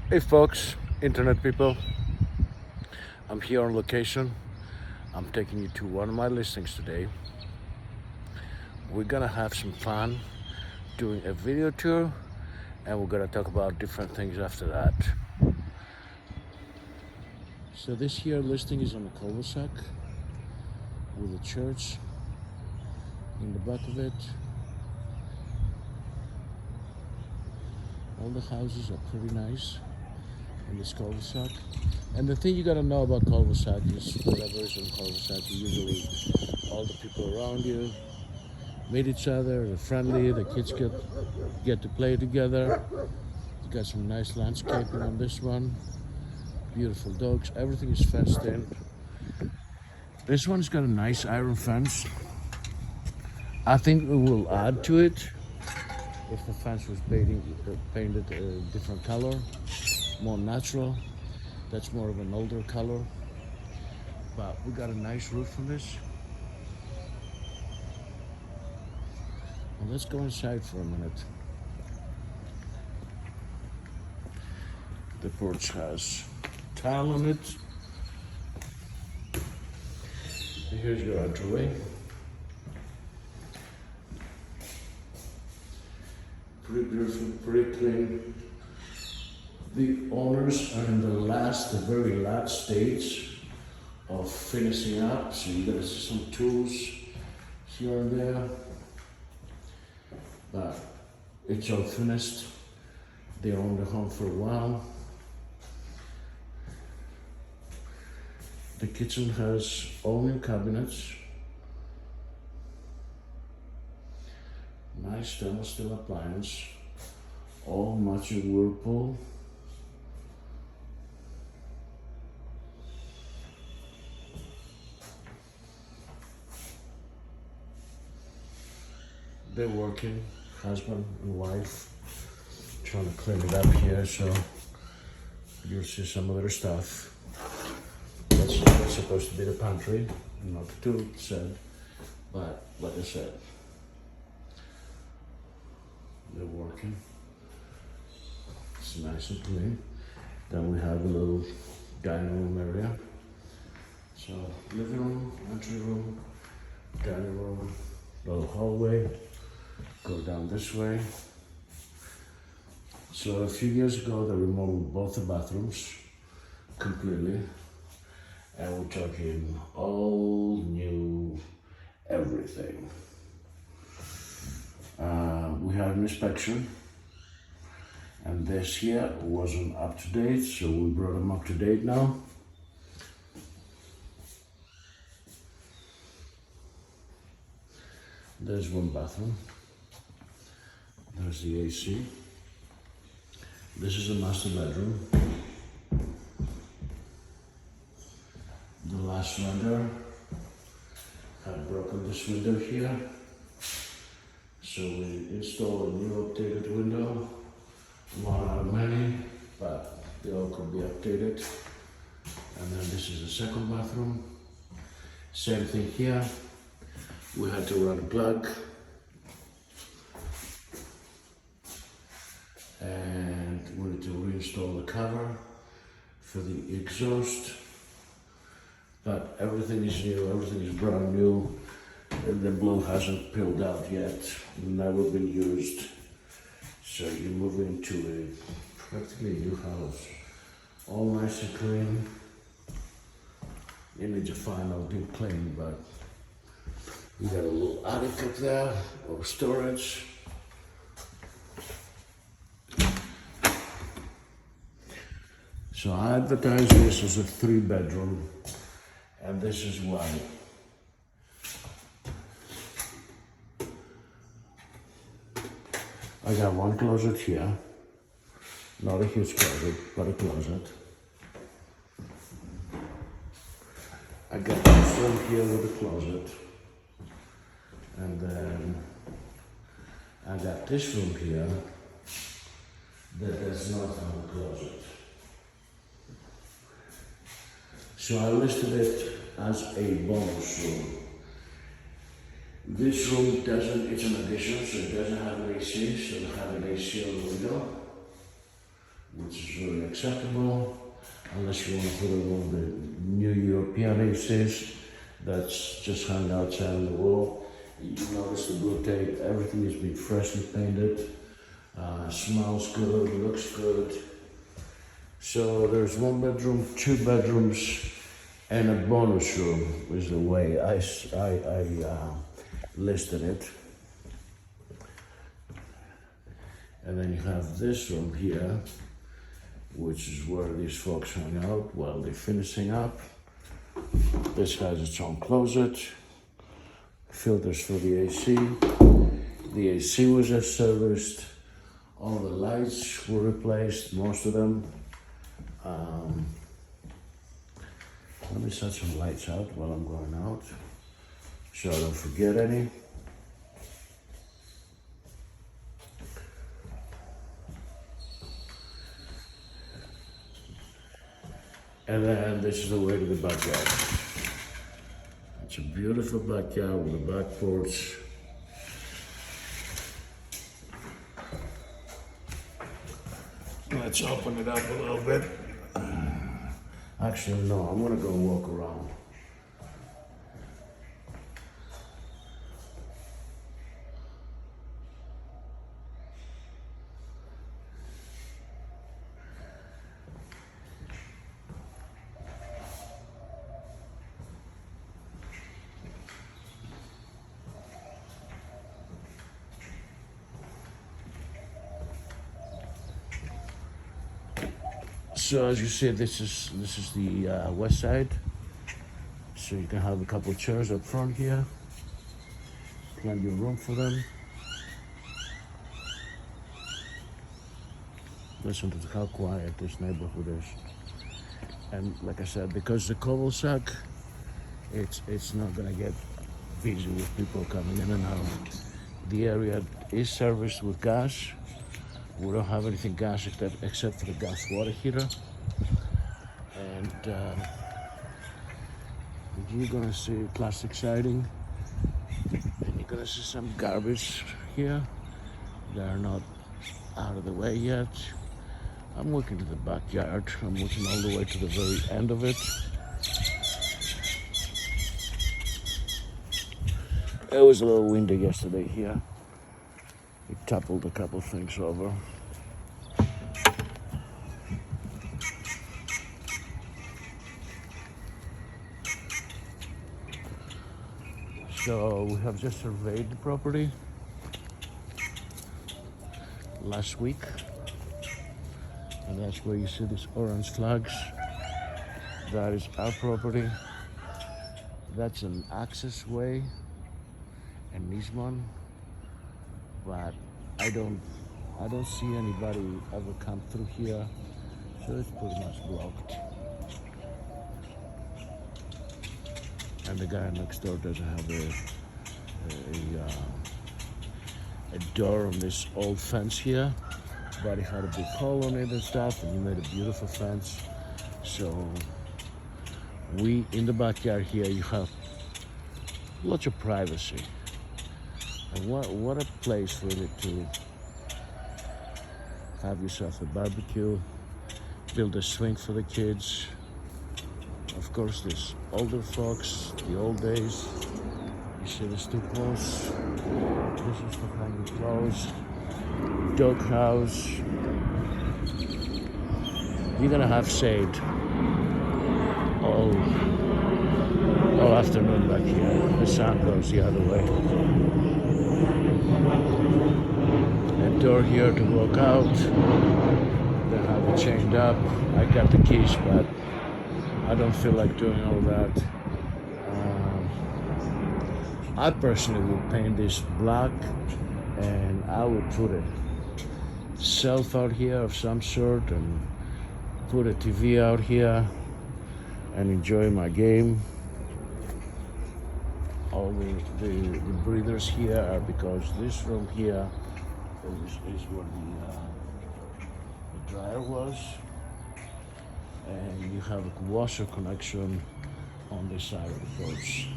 Hey folks, internet people, I'm here on location. I'm taking you to one of my listings today. We're gonna have some fun doing a video tour and we're gonna talk about different things after that. So this here listing is on a cul-de-sac with a church in the back of it. All the houses are pretty nice in this cul-de-sac. And the thing you gotta know about cul-de-sac is whatever is in cul-de-sac, usually all the people around you meet each other, they're friendly, the kids get to play together. You got some nice landscaping on this one. Beautiful dogs, everything is fenced in. This one's got a nice iron fence. I think we will add to it if the fence was painted a different color, more natural. That's more of an older color. But we got a nice roof on this. Well, let's go inside for a minute. The porch has tile on it. And here's your entryway. Pretty beautiful, pretty clean. The owners are in the very last stage of finishing up. So you're gonna see some tools here and there, but it's all finished. They owned the home for a while. The kitchen has all new cabinets. Nice stainless steel appliance, all matching Whirlpool. They're working, husband and wife, trying to clean it up here, so you'll see some of their stuff. That's supposed to be the pantry, not the tool shed, but like I said, they're working. It's nice and clean. Then we have a little dining room area. So living room, entry room, dining room, little hallway. Go down this way. So a few years ago, they remodeled both the bathrooms completely, and we're talking all new everything. We had an inspection, and this here wasn't up to date, so we brought them up to date now. There's one bathroom. There's the AC. This is a master bedroom. The last renter had broken this window here. So we installed a new updated window. One out of many, but they all could be updated. And then this is the second bathroom. Same thing here. We had to run a plug. And we need to reinstall the cover for the exhaust. But everything is new, everything is brand new. And the blue hasn't peeled out yet, never been used. So you move into a practically new house. All nice and clean. You need to final deep clean, but you got a little attic up there, or storage. So I advertise this as a 3-bedroom, and this is why. I got one closet here, not a huge closet, but a closet. I got this room here with a closet, and then I got this room here that does not have a closet. So I listed it as a bonus room. This room it's an addition, so it doesn't have an AC, so it have an AC on the window. which is very acceptable, unless you want to put it on the new European ACs that's just hung outside on the wall. You notice the blue tape, everything has been freshly painted, smells good, looks good. So there's 1 bedroom, 2 bedrooms, and a bonus room is the way I listed it. And then you have this room here, which is where these folks hang out while they're finishing up. This has its own closet, filters for the AC. The AC was just serviced. All the lights were replaced, most of them. Let me set some lights out while I'm going out, so I don't forget any. And then this is the way to the backyard. It's a beautiful backyard with a back porch. Let's open it up a little bit. Actually, no, I'm gonna go walk around. So as you see, this is the west side. So you can have a couple of chairs up front here. Plenty of room for them. Listen to how quiet this neighborhood is. And like I said, because the cul-de-sac, it's not gonna get busy with people coming in and out. The area is serviced with gas. We don't have anything gas except for the gas water heater. And you're gonna see plastic siding. And you're gonna see some garbage here. They're not out of the way yet. I'm looking to the backyard. I'm looking all the way to the very end of it. It was a little windy yesterday here. It toppled a couple things over. So we have just surveyed the property last week. And that's where you see these orange flags. That is our property. That's an access way, an easement, but I don't see anybody ever come through here, so it's pretty much blocked. And the guy next door doesn't have a door on this old fence here, but he had a big hole on it and stuff, and he made a beautiful fence. So we, in the backyard here, you have lots of privacy. And what a place really to have yourself a barbecue, build a swing for the kids. Of course, there's older folks, the old days. You see the stoop house. This is for hanging clothes. Dog house. You're gonna have shade all afternoon back here. The sun goes the other way. A door here to walk out. They have it chained up. I got the keys, but I don't feel like doing all that. I personally would paint this black, and I would put a shelf out here of some sort and put a TV out here and enjoy my game. All the breathers here are because this room here is where the dryer was, and you have a washer connection on this side of the porch.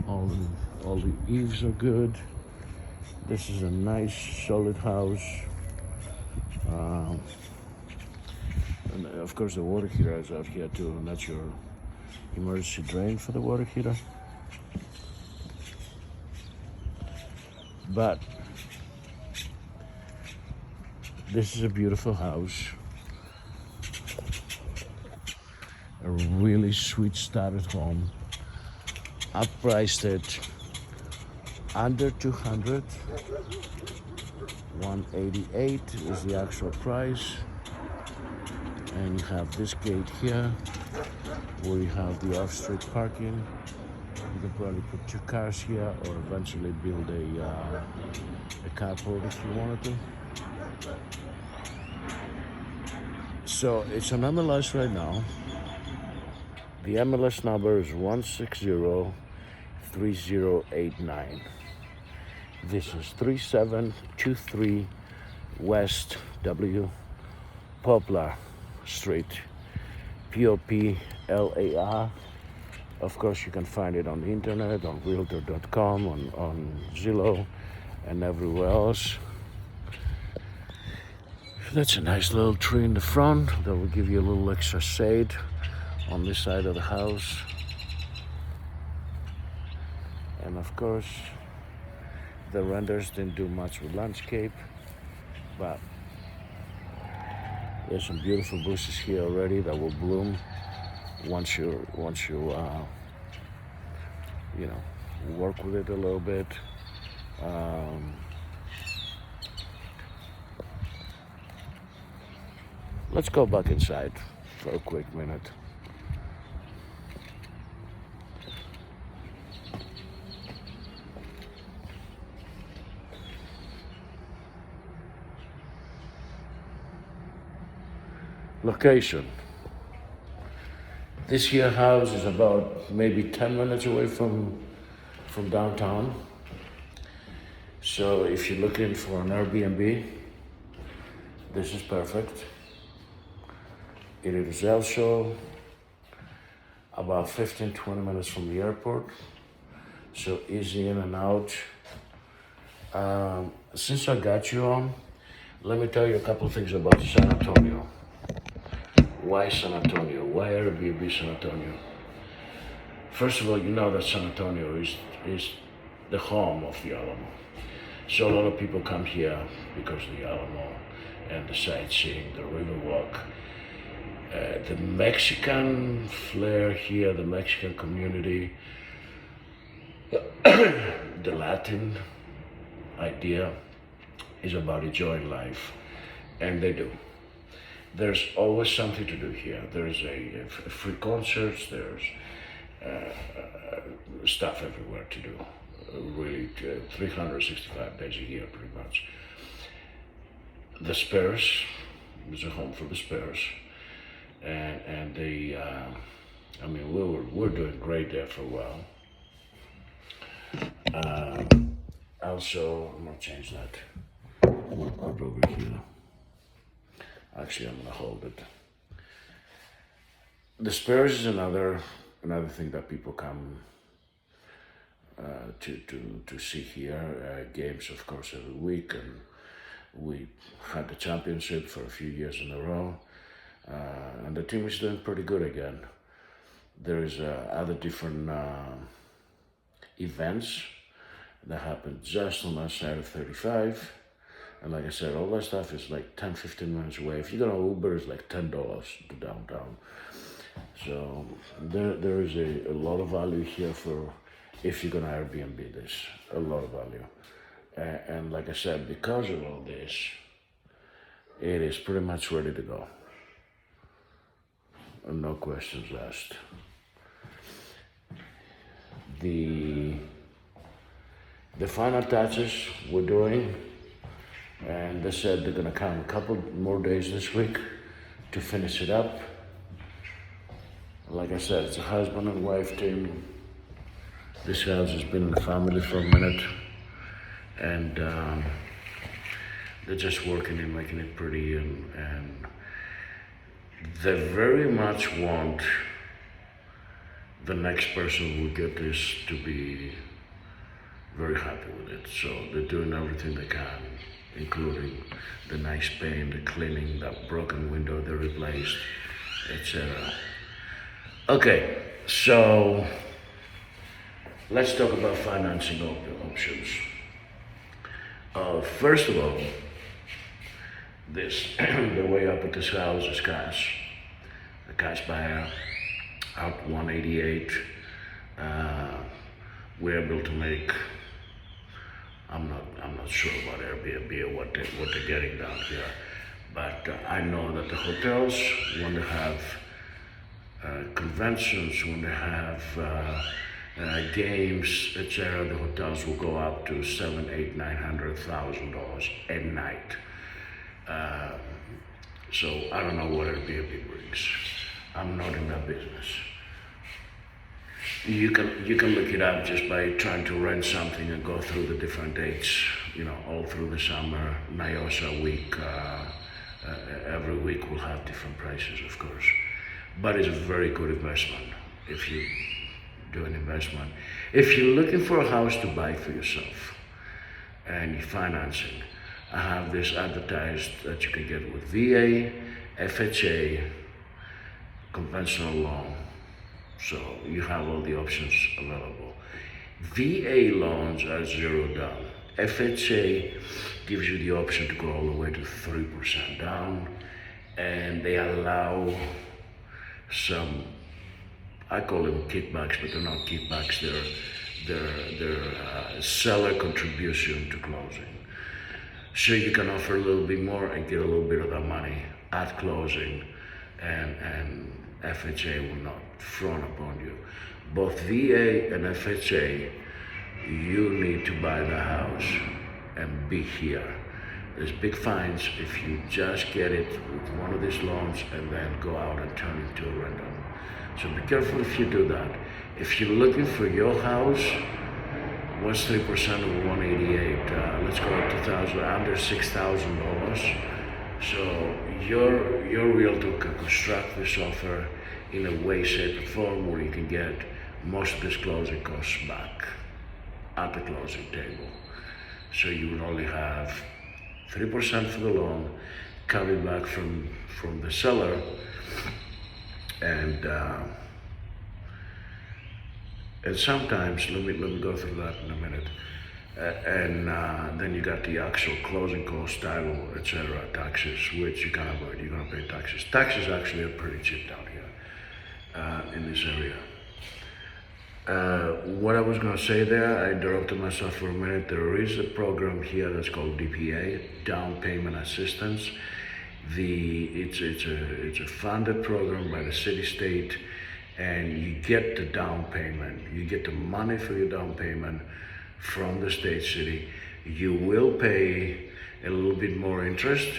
All the eaves are good. This is a nice, solid house. Um, and of course, the water heater is out here too, and that's your emergency drain for the water heater. But this is a beautiful house. A really sweet started home. I priced it under 200. 188 is the actual price. And you have this gate here where you have the off-street parking. You can probably put 2 cars here or eventually build a carport if you wanted to. So it's on MLS right now. The MLS number is 160-3089. This is 3723 West W Poplar Street, Poplar. Of course, you can find it on the internet, on realtor.com, on Zillow, and everywhere else. That's a nice little tree in the front that will give you a little extra shade on this side of the house. And of course, the renters didn't do much with landscape, but there's some beautiful bushes here already that will bloom once you work with it a little bit. Let's go back inside for a quick minute. Location. This here house is about maybe 10 minutes away from downtown. So if you're looking for an Airbnb, this is perfect. It is also about 15-20 minutes from the airport, so easy in and out. Since I got you on, let me tell you a couple of things about San Antonio. Why San Antonio? Why Airbnb San Antonio? First of all, you know that San Antonio is the home of the Alamo. So a lot of people come here because of the Alamo and the sightseeing, the river walk. The Mexican flair here, the Mexican community, the Latin idea is about enjoying life, and they do. There's always something to do here. There's a free concerts, there's stuff everywhere to do, really 365 days a year pretty much. The Spurs is a home for the Spurs. And they, we're doing great there for a while. Also, I'm gonna change that. I'm gonna put it over here. Actually, I'm gonna hold it. The Spurs is another thing that people come to see here. Games, of course, every week, and we had the championship for a few years in a row. And the team is doing pretty good again. There is other different events that happen just on that side of 35. And like I said, all that stuff is like 10-15 minutes away. If you're gonna Uber, it's like $10 to downtown. So there is a lot of value here for if you're gonna Airbnb this, a lot of value. And like I said, because of all this, it is pretty much ready to go. No questions asked. The final touches we're doing, and they said they're gonna come a couple more days this week to finish it up. Like I said, it's a husband and wife team. This house has been in the family for a minute, and they're just working and making it pretty, and they very much want the next person who will get this to be very happy with it. So they're doing everything they can, including the nice paint, the cleaning, that broken window they replaced, etc. Okay, so let's talk about financing options. First of all, the way I put this house is cash. A cash buyer, out 188. We're able to make. I'm not sure about Airbnb or what they're getting down here, but I know that the hotels, when they have conventions, when they have games, etc., the hotels will go up to $700,000, $800,000, $900,000 a night. So I don't know what Airbnb brings. I'm not in that business. You can look it up just by trying to rent something and go through the different dates. All through the summer, Nyosa week. Every week will have different prices, of course. But it's a very good investment if you do an investment. If you're looking for a house to buy for yourself and you're financing, I have this advertised that you can get with VA, FHA, conventional loan. So you have all the options available. VA loans are 0 down. FHA gives you the option to go all the way to 3% down, and they allow some, I call them kickbacks, but they're not kickbacks. They're seller contribution to closing. So you can offer a little bit more and get a little bit of that money at closing, and FHA will not frown upon you. Both VA and FHA, you need to buy the house and be here. There's big fines if you just get it with one of these loans and then go out and turn it into a rental. So be careful if you do that. If you're looking for your house, what's 3% of 188? Let's go up to under $6,000. So your realtor can construct this offer in a way, shape, or form where you can get most of this closing costs back at the closing table. So you would only have 3% for the loan coming back from the seller, and sometimes, let me go through that in a minute. Then you got the actual closing cost, title, etc., taxes, which you can avoid. You're gonna pay taxes. Taxes actually are pretty cheap down here in this area. What I was gonna say there, I interrupted myself for a minute. There is a program here that's called DPA, Down Payment Assistance. It's a funded program by the city, state, and you get the down payment. You get the money for your down payment from the state, city. You will pay a little bit more interest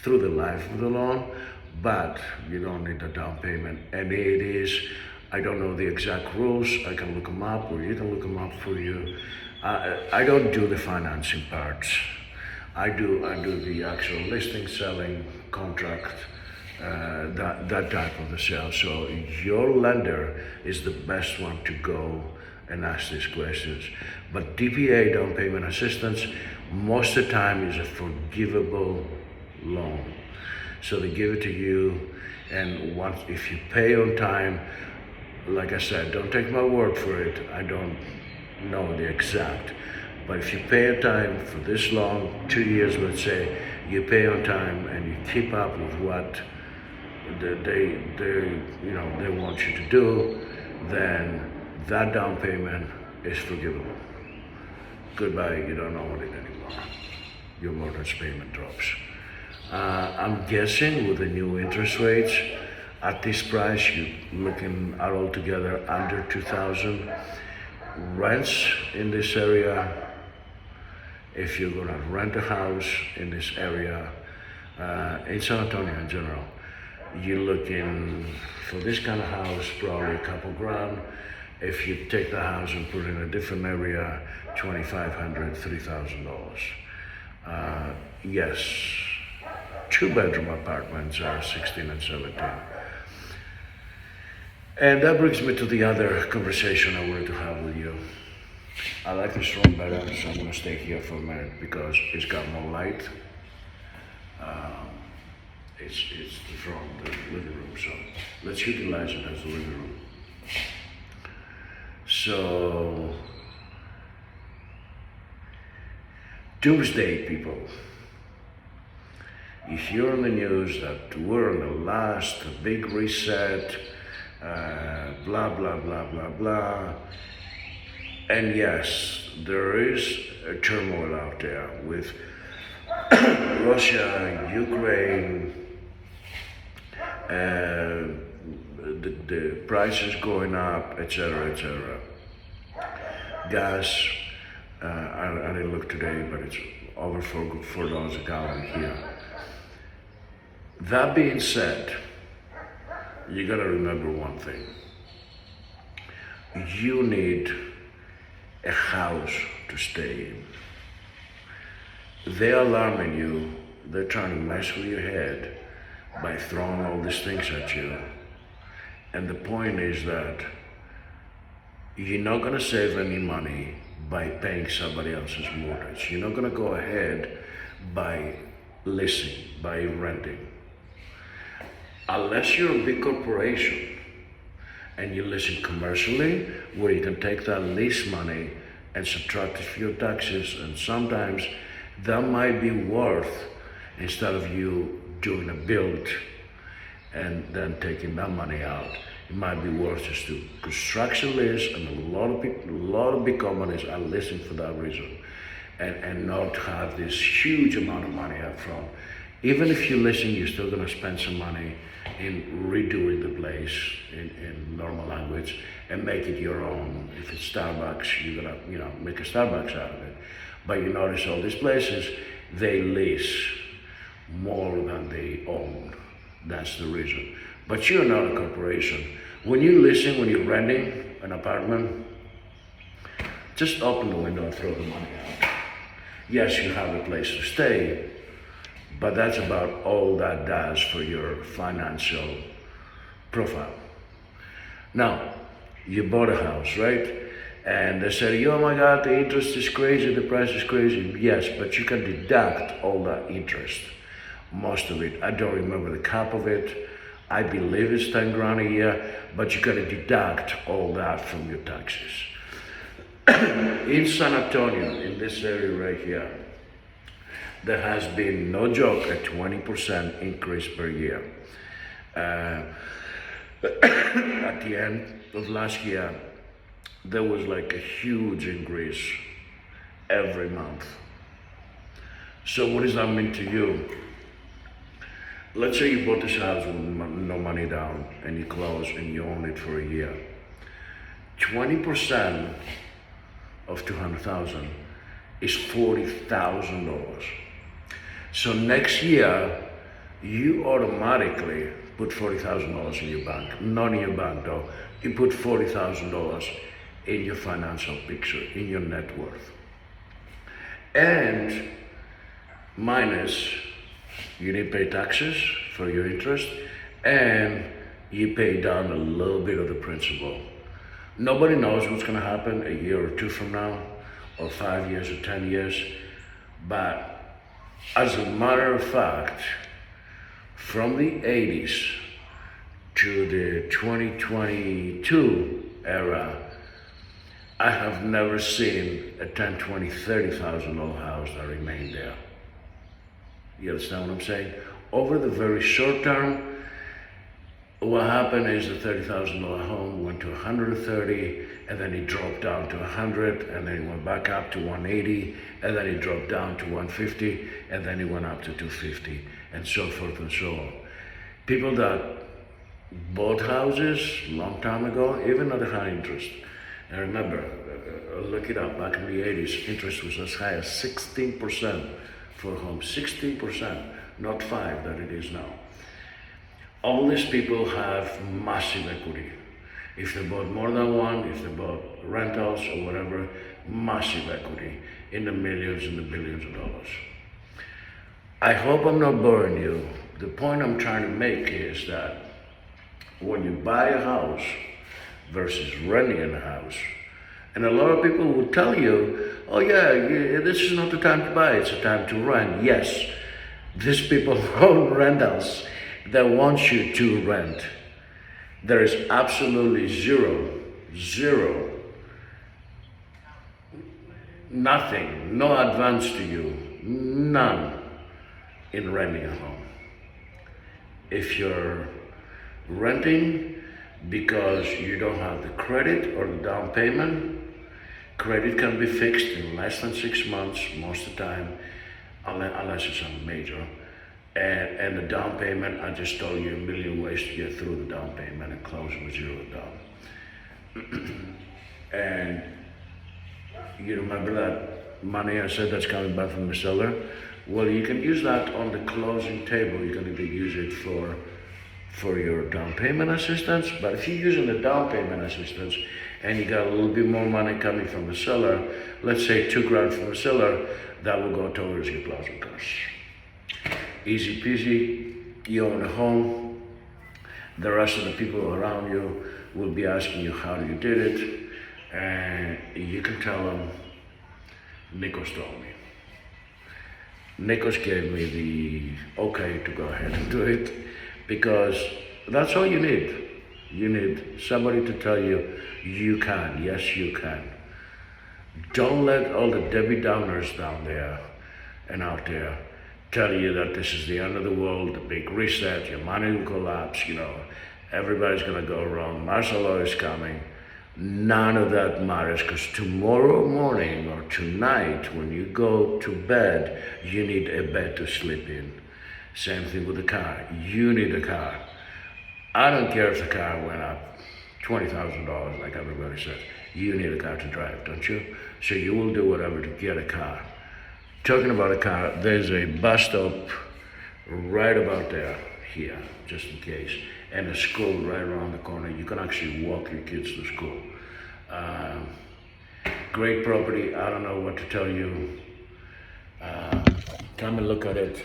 through the life of the loan, but you don't need the down payment. And it is, I don't know the exact rules. I can look them up, or you can look them up for you. I don't do the financing parts. I do the actual listing, selling, contract, that type of the sale. So your lender is the best one to go and ask these questions. But DPA, down payment assistance, most of the time is a forgivable loan. So they give it to you, and if you pay on time, like I said, don't take my word for it. I don't know the exact, but if you pay on time for this long, 2 years, let's say, you pay on time and you keep up with what they want you to do, then that down payment is forgivable. Goodbye, you don't own it anymore. Your mortgage payment drops. I'm guessing with the new interest rates, at this price, you're looking at altogether under 2,000. Rents in this area, if you're gonna rent a house in this area, in San Antonio in general, you're looking for this kind of house, probably a couple grand. If you take the house and put it in a different area, $2,500, $3,000. Yes, 2-bedroom apartments are 16 and 17. And that brings me to the other conversation I wanted to have with you. I like this room better, so I'm gonna stay here for a minute because it's got more light. It's from the living room, so let's utilize it as a living room. So, doomsday people. You hear on the news that we're on the last big reset, blah, blah, blah, blah, blah. And yes, there is a turmoil out there with Russia, Ukraine, the prices going up, etc., etc. Gas, I didn't look today, but it's over $4 a gallon here. That being said, you gotta remember one thing. You need a house to stay in. They're alarming you, they're trying to mess with your head by throwing all these things at you. And the point is that you're not gonna save any money by paying somebody else's mortgage. You're not gonna go ahead by leasing, by renting. Unless you're a big corporation and you listen commercially, where you can take that lease money and subtract a few taxes, and sometimes that might be worth, instead of you doing a build and then taking that money out, it might be worth just to construction lease, and a lot of people, a lot of big companies are leasing for that reason, and not have this huge amount of money up front. Even if you're leasing, you're still gonna spend some money in redoing the place in normal language and make it your own. If it's Starbucks, you're gonna, make a Starbucks out of it. But you notice all these places, they lease more than they own. That's the reason. But you're not a corporation. When you're leasing, when you're renting an apartment, just open the window and throw the money out. Yes, you have a place to stay, but that's about all that does for your financial profile. Now, you bought a house, right? And they said, oh my God, the interest is crazy, the price is crazy. Yes, but you can deduct all that interest, most of it. I don't remember the cap of it. I believe it's 10 grand a year, but you gotta deduct all that from your taxes. In San Antonio, in this area right here, there has been, no joke, a 20% increase per year. At the end of last year, there was like a huge increase every month. So what does that mean to you? Let's say you bought this house with no money down and you close and you own it for a year. 20% of 200,000 is $40,000. So next year, you automatically put $40,000 in your bank. Not in your bank though. You put $40,000 in your financial picture, in your net worth. And minus, you need to pay taxes for your interest, and you pay down a little bit of the principal. Nobody knows what's gonna happen a year or two from now, or 5 years or 10 years, but as a matter of fact, from the 80s to the 2022 era, I have never seen a $10,000, $20,000, $30,000 house that remained there. You understand what I'm saying? Over the very short term, what happened is the $30,000 home went to 130, and then it dropped down to 100, and then it went back up to 180, and then it dropped down to 150, and then it went up to 250, and so forth and so on. People that bought houses a long time ago, even at a high interest, and remember, look it up, back in the 80s, interest was as high as 16% for homes, 16%, not 5 that it is now. All these people have massive equity. If they bought more than one, if they bought rentals or whatever, massive equity in the millions and the billions of dollars. I hope I'm not boring you. The point I'm trying to make is that when you buy a house versus renting a house, And a lot of people will tell you, oh yeah, this is not the time to buy, it's the time to rent. Yes, these people own rentals. They want you to rent. There is absolutely zero, nothing, no advance to you, none in renting a home. If you're renting because you don't have the credit or the down payment, credit can be fixed in less than 6 months most of the time, unless it's a major. And the down payment, I just told you a million ways to get through the down payment and close with zero down. And you remember that money I said that's coming back from the seller? Well, you can use that on the closing table. You can either use it for your down payment assistance, but if you're using the down payment assistance and you got a little bit more money coming from the seller, let's say $2,000 from the seller, that will go towards your closing costs. Easy peasy, you own a home, the rest of the people around you will be asking you how you did it, and you can tell them, Nikos told me. Nikos gave me the okay to go ahead and do it, because that's all you need. You need somebody to tell you, you can, yes you can. Don't let all the Debbie Downers down there and out there tell you that this is the end of the world, the big reset, your money will collapse, everybody's gonna go wrong, martial law is coming. None of that matters, because tomorrow morning or tonight when you go to bed, you need a bed to sleep in. Same thing with the car. You need a car. I don't care if the car went up $20,000 like everybody says. You need a car to drive, don't you? So you will do whatever to get a car. Talking about a car, there's a bus stop right about there, here, just in case, and a school right around the corner. You can actually walk your kids to school. Great property. I don't know what to tell you. Come and look at it.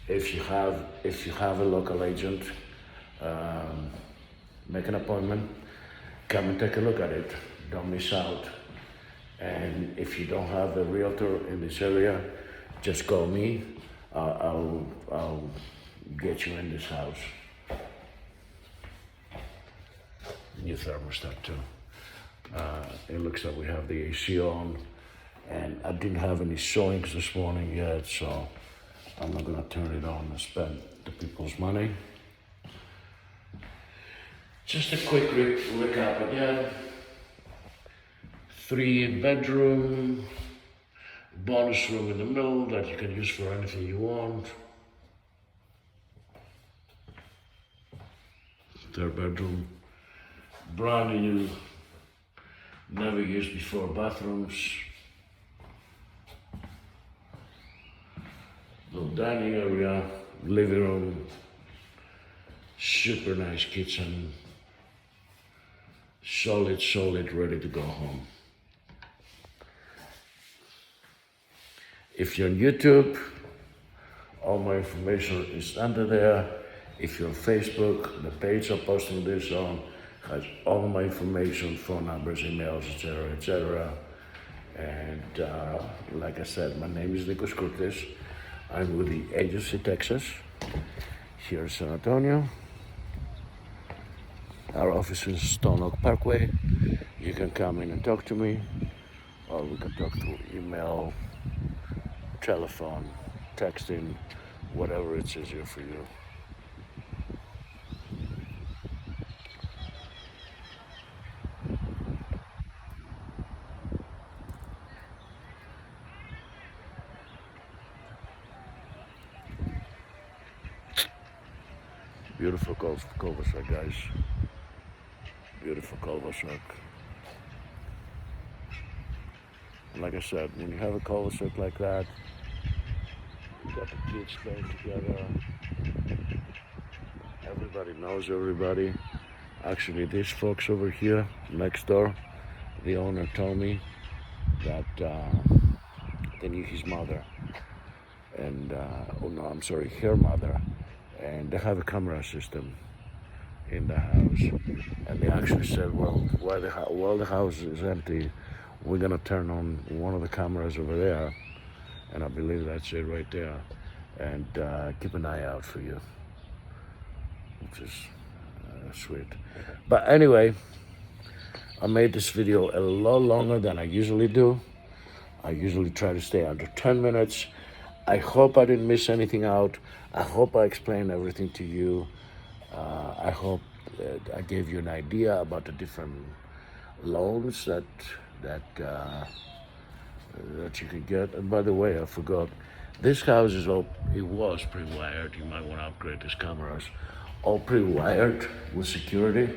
If you have a local agent, make an appointment. Come and take a look at it. Don't miss out. And if you don't have a realtor in this area, just call me. I'll get you in this house. New thermostat too. It looks like we have the AC on, and I didn't have any showings this morning yet, so I'm not gonna turn it on and spend the people's money. Just a quick recap again. 3-bedroom, bonus room in the middle that you can use for anything you want. 3rd bedroom, brand new, never used before bathrooms. Little dining area, living room, super nice kitchen. Solid, ready to go home. If you're on YouTube, all my information is under there. If you're on Facebook, the page I'm posting this on has all my information, phone numbers, emails, etc. And like I said, my name is Nikos Kurtis. I'm with the agency Texas, here in San Antonio. Our office is Stone Oak Parkway. You can come in and talk to me, or we can talk through email, telephone, texting, whatever it's easier for you. Beautiful cul-de-sac, guys. Beautiful cul-de-sac. Like I said, when you have a cul-de-sac like that, you got the kids playing together. Everybody knows everybody. Actually, these folks over here next door, the owner told me that they knew his mother, and her mother, and they have a camera system in the house. And they actually said, well, while the house is empty, we're gonna turn on one of the cameras over there, and I believe that's it right there, and keep an eye out for you, which is sweet. But anyway, I made this video a lot longer than I usually do. I usually try to stay under 10 minutes. I hope I didn't miss anything out. I hope I explained everything to you. I hope that I gave you an idea about the different loans that you can get. And by the way, I forgot, this house is it was pre-wired. You might want to upgrade these cameras. All pre-wired with security.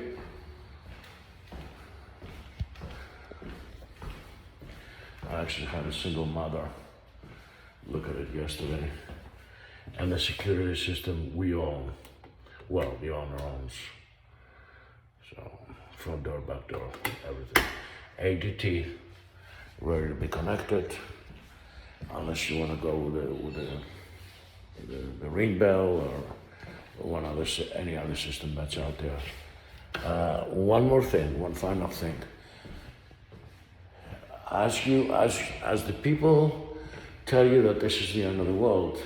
I actually had a single mother look at it yesterday. And the security system we own. Well, the owner owns. So, front door, back door, everything. ADT, ready to be connected. Unless you want to go with the ring bell or any other system that's out there. One more thing, one final thing. As the people tell you that this is the end of the world,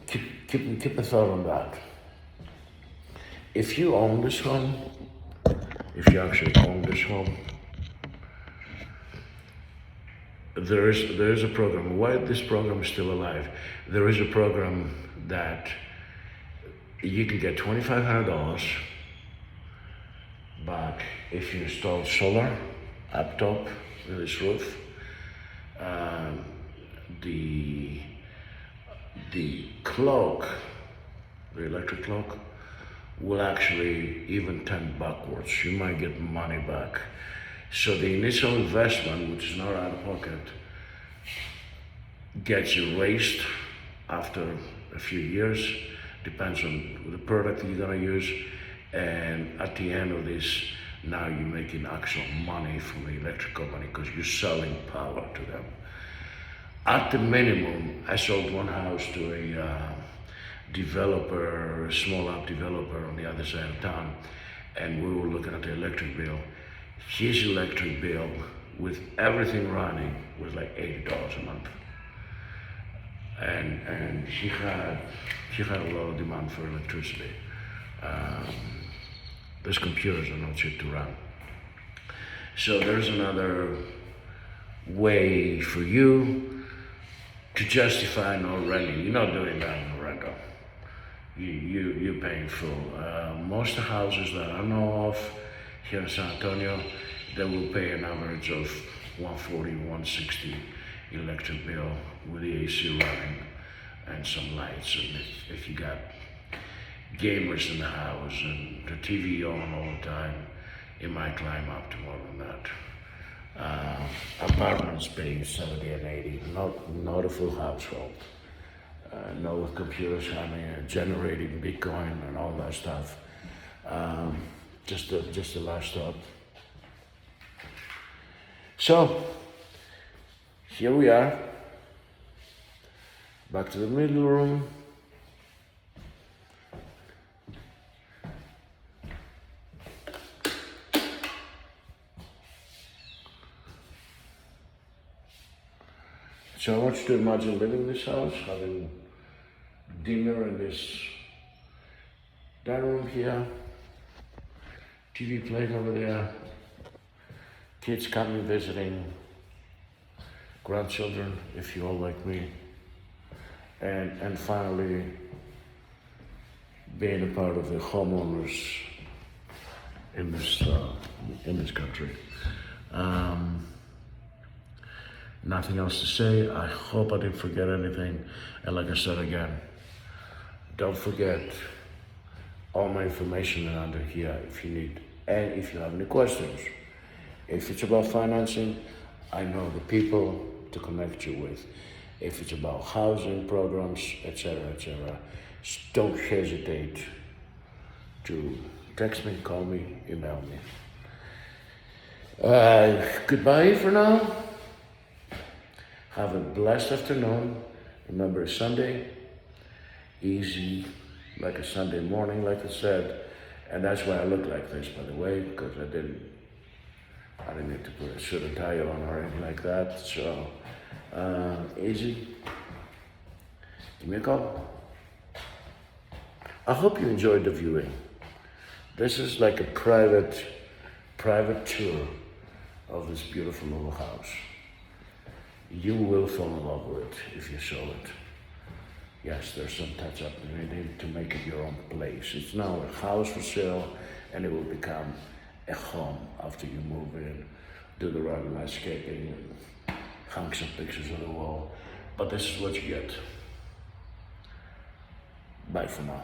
keep a thought on that. If you own this home, if you actually own this home, there is a program. Why this program is still alive? There is a program that you can get $2,500 back if you install solar up top with this roof. The clock, the electric clock, will actually even turn backwards. You might get money back. So the initial investment, which is not out of pocket, gets erased after a few years. Depends on the product you're gonna use. And at the end of this, now you're making actual money from the electric company because you're selling power to them. At the minimum, I sold one house to a developer, a small app developer on the other side of town, and we were looking at the electric bill. His electric bill, with everything running, was like $80 a month. And he had a lot of demand for electricity. Those computers are not cheap to run. So there's another way for you to justify not renting. You're not doing that in a rental. You're paying full. Most of the houses that I know of here in San Antonio, they will pay an average of $140, $160 electric bill with the AC running and some lights. And if you got gamers in the house and the TV on all the time, it might climb up to more than that. Apartments paying 70 and 80, not a full household. Not with computers having generating Bitcoin and all that stuff. Just the last stop. So here we are, back to the middle room. So I want you to imagine living in this house, having dinner in this dining room here, TV playing over there, kids coming visiting, grandchildren, if you all like me, and finally being a part of the homeowners in this country. Nothing else to say. I hope I didn't forget anything. And like I said again, don't forget all my information is under here if you need, and if you have any questions. If it's about financing, I know the people to connect you with. If it's about housing programs, etc., don't hesitate to text me, call me, email me. Goodbye for now. Have a blessed afternoon. Remember, Sunday, easy like a Sunday morning, like I said. And that's why I look like this, by the way, because I didn't need to put a suit and tie on or anything like that. So, easy. Give me a call. I hope you enjoyed the viewing. This is like a private tour of this beautiful little house. You will fall in love with it if you saw it. Yes, there's some touch-up needed to make it your own place. It's now a house for sale, and it will become a home after you move in, do the right landscaping, and hang some pictures on the wall. But this is what you get. Bye for now.